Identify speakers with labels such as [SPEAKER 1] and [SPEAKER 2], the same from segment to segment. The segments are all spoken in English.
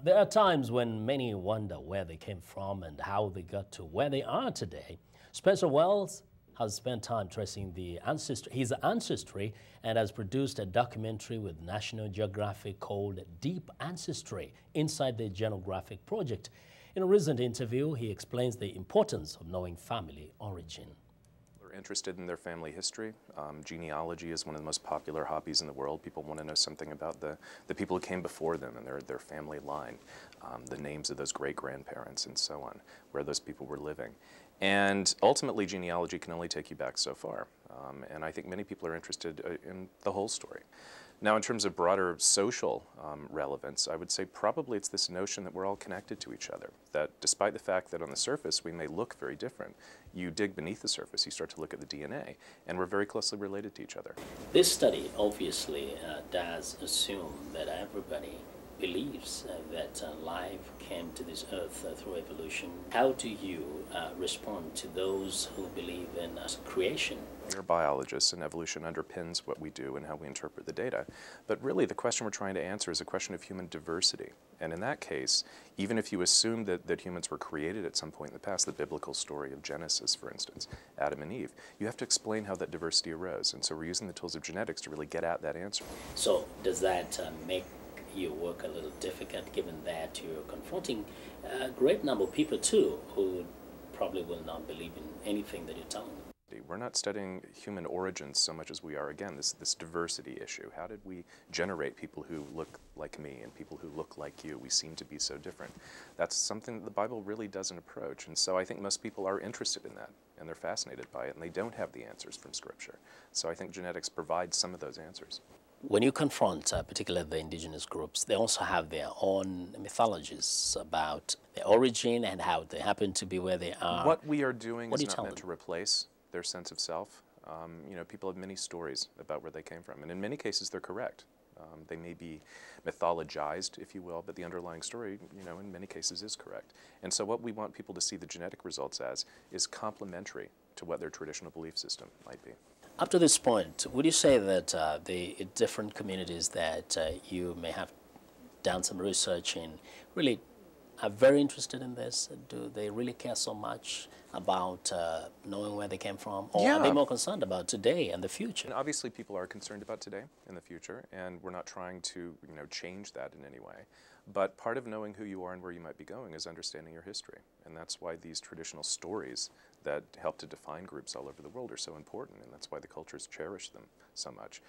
[SPEAKER 1] There are times when many wonder where they came from and how they got to where they are today. Spencer Wells has spent time tracing his ancestry and has produced a documentary with National Geographic called Deep Ancestry inside the Genographic Project. In a recent interview, he explains the importance of knowing family origin.
[SPEAKER 2] They're interested in their family history. Genealogy is one of the most popular hobbies in the world. People want to know something about the people who came before them and their family line, the names of those great-grandparents and so on, where those people were living. And ultimately, genealogy can only take you back so far. And I think many people are interested in the whole story. Now, in terms of broader social relevance, I would say probably it's this notion that we're all connected to each other, that despite the fact that on the surface we may look very different, you dig beneath the surface, you start to look at the DNA, and we're very closely related to each other.
[SPEAKER 1] This study obviously does assume that everybody believes that life came to this earth through evolution. How do you respond to those who believe in creation?
[SPEAKER 2] We're biologists, and evolution underpins what we do and how we interpret the data. But really, the question we're trying to answer is a question of human diversity. And in that case, even if you assume that humans were created at some point in the past, the biblical story of Genesis, for instance, Adam and Eve, you have to explain how that diversity arose. And so we're using the tools of genetics to really get at that answer.
[SPEAKER 1] So does that make your work a little difficult, given that you're confronting a great number of people too who probably will not believe in anything that you're telling them?
[SPEAKER 2] We're not studying human origins so much as we are, again, this diversity issue. How did we generate people who look like me and people who look like you? We seem to be so different. That's something that the Bible really doesn't approach, and so I think most people are interested in that, and they're fascinated by it, and they don't have the answers from Scripture. So I think genetics provides some of those answers.
[SPEAKER 1] When you confront particularly the indigenous groups, they also have their own mythologies about their origin and how they happen to be where they are.
[SPEAKER 2] What we are doing is not meant to replace their sense of self. You know, people have many stories about where they came from, and in many cases they're correct. They may be mythologized, if you will, but the underlying story, you know, in many cases is correct. And so what we want people to see the genetic results as is complementary to what their traditional belief system might be.
[SPEAKER 1] Up to this point, would you say that the different communities that you may have done some research in really are very interested in this? Do they really care so much about knowing where they came from? Or are they more concerned about today and the future?
[SPEAKER 2] And obviously people are concerned about today and the future, and we're not trying to, you know, change that in any way. But part of knowing who you are and where you might be going is understanding your history. And that's why these traditional stories that help to define groups all over the world are so important, and that's why the cultures cherish them so much.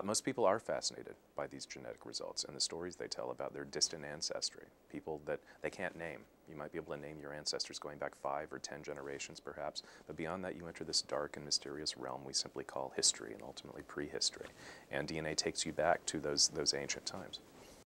[SPEAKER 2] Most people are fascinated by these genetic results and the stories they tell about their distant ancestry, people that they can't name. You might be able to name your ancestors going back 5 or 10 generations perhaps, but beyond that you enter this dark and mysterious realm we simply call history and ultimately prehistory. And DNA takes you back to those ancient times.